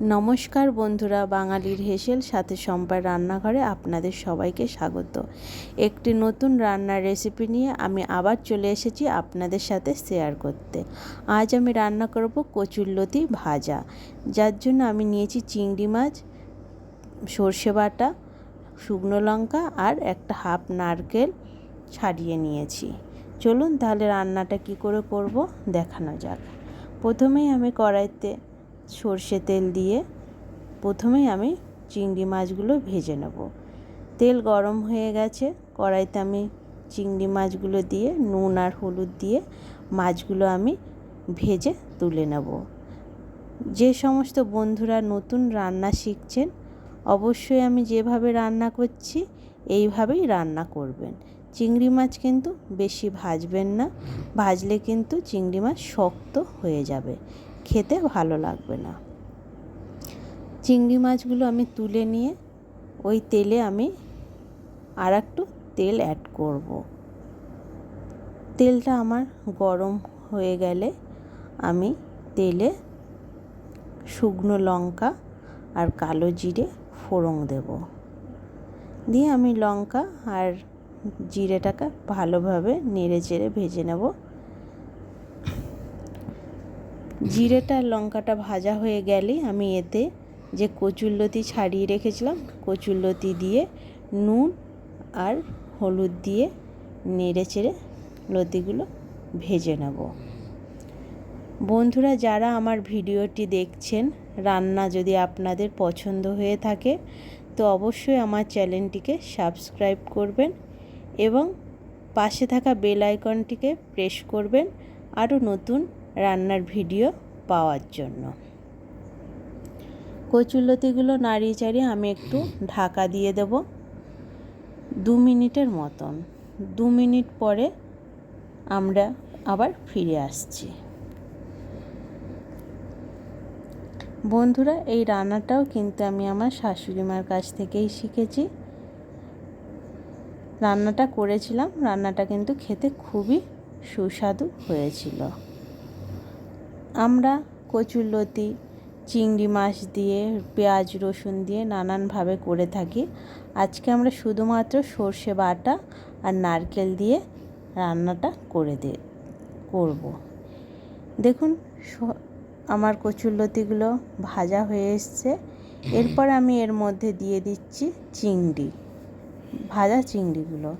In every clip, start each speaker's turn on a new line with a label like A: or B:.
A: নমস্কার বন্ধুরা, বাঙালির হেসেল সাথে সম্পার রান্নাঘরে আপনাদের সবাইকে স্বাগত। একটি নতুন রান্নার রেসিপি নিয়ে আমি আবার চলে এসেছি আপনাদের সাথে শেয়ার করতে। আজ আমি রান্না করব কচুরলতি ভাজা, যার জন্য আমি নিয়েছি চিংড়ি মাছ, সর্ষে বাটা, শুকনো লঙ্কা আর একটা হাফ নারকেল ছাড়িয়ে নিয়েছি। চলুন তাহলে রান্নাটা কি করে করব দেখানো যাক। প্রথমেই আমি কড়াইতে সর্ষে তেল দিয়ে প্রথমেই আমি চিংড়ি মাছগুলো ভেজে নেব। তেল গরম হয়ে গেছে, কড়াইতে আমি চিংড়ি মাছগুলো দিয়ে নুন আর হলুদ দিয়ে মাছগুলো আমি ভেজে তুলে নেব। যে সমস্ত বন্ধুরা নতুন রান্না শিখছেন, অবশ্যই আমি যেভাবে রান্না করছি এইভাবেই রান্না করবেন। চিংড়ি মাছ কিন্তু বেশি ভাজবেন না, ভাজলে কিন্তু চিংড়ি মাছ শক্ত হয়ে যাবে, খেতে ভালো লাগবে না। চিংড়ি মাছগুলো আমি তুলে নিয়ে ওই তেলে আমি আর একটু তেল অ্যাড করব। তেলটা আমার গরম হয়ে গেলে আমি তেলে শুকনো লঙ্কা আর কালো জিরে ফোড়ন দেব। দিয়ে আমি লঙ্কা আর জিরেটাকে ভালোভাবে নেড়ে চেড়ে ভেজে নেব। জিরেটা লঙ্কাটা ভাজা হয়ে গেলেই আমি এতে যে কচুরলতি ছাড়িয়ে রেখেছিলাম, কচুরলতি দিয়ে নুন আর হলুদ দিয়ে নেড়ে চেড়ে লতিগুলো ভেজে নেব। বন্ধুরা, যারা আমার ভিডিওটি দেখছেন, রান্না যদি আপনাদের পছন্দ হয়ে থাকে তো অবশ্যই আমার চ্যানেলটিকে সাবস্ক্রাইব করবেন এবং পাশে থাকা বেল আইকনটিকে প্রেস করবেন আরও নতুন রান্নার ভিডিও পাওয়ার জন্য। কচুরলতিগুলো নাড়িয়ে চাড়িয়ে আমি একটু ঢাকা দিয়ে দেব 2 মিনিটের মতন। 2 মিনিট পরে আমরা আবার ফিরে আসছি। বন্ধুরা, এই রান্নাটাও কিন্তু আমি আমার শাশুড়ি মার কাছ থেকেই শিখেছি। রান্নাটা করেছিলাম, রান্নাটা কিন্তু খেতে খুবই সুস্বাদু হয়েছিল। আমরা কচুরলতি চিংড়ি মাছ দিয়ে, পেঁয়াজ রসুন দিয়ে নানানভাবে করে থাকি। আজকে আমরা শুধুমাত্র সর্ষে বাটা আর নারকেল দিয়ে রান্নাটা করব। দেখুন আমার কচুরলতিগুলো ভাজা হয়ে এসছে। এরপর আমি এর মধ্যে দিয়ে দিচ্ছি ভাজা চিংড়িগুলো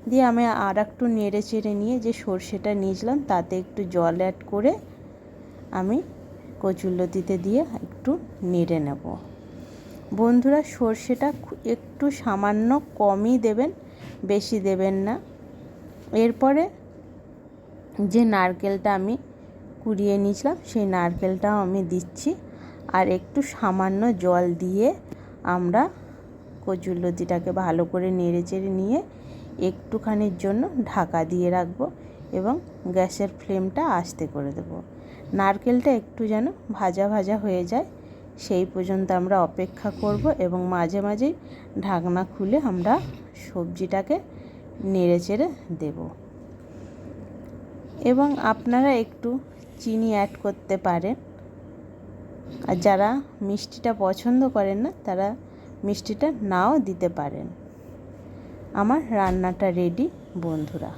A: দিয়ে আমি আর একটু নেড়ে চেড়ে নিয়ে যে সর্ষেটা নিয়েছিলাম তাতে একটু জল অ্যাড করে আমি কচুরলতিতে দিয়ে একটু নেড়ে নেব। বন্ধুরা, সর্ষেটা একটু সামান্য কমই দেবেন, বেশি দেবেন না। এরপরে যে নারকেলটা আমি কুড়িয়ে নিয়েছিলাম সেই নারকেলটাও আমি দিচ্ছি আর একটু সামান্য জল দিয়ে আমরা কচুরলতিটাকে ভালো করে নেড়ে চেড়ে নিয়ে একটুখানির জন্য ঢাকা দিয়ে রাখবো এবং গ্যাসের ফ্লেমটা আস্তে করে দেবো। নারকেলটা একটু যেন ভাজা ভাজা হয়ে যায় সেই পর্যন্ত আমরা অপেক্ষা করব এবং মাঝে মাঝেই ঢাকনা খুলে আমরা সবজিটাকে নেড়ে চেড়ে দেব। এবং আপনারা একটু চিনি অ্যাড করতে পারেন, আর যারা মিষ্টিটা পছন্দ করেন না তারা মিষ্টিটা নাও দিতে পারেন। আমার রান্নাটা রেডি বন্ধুরা।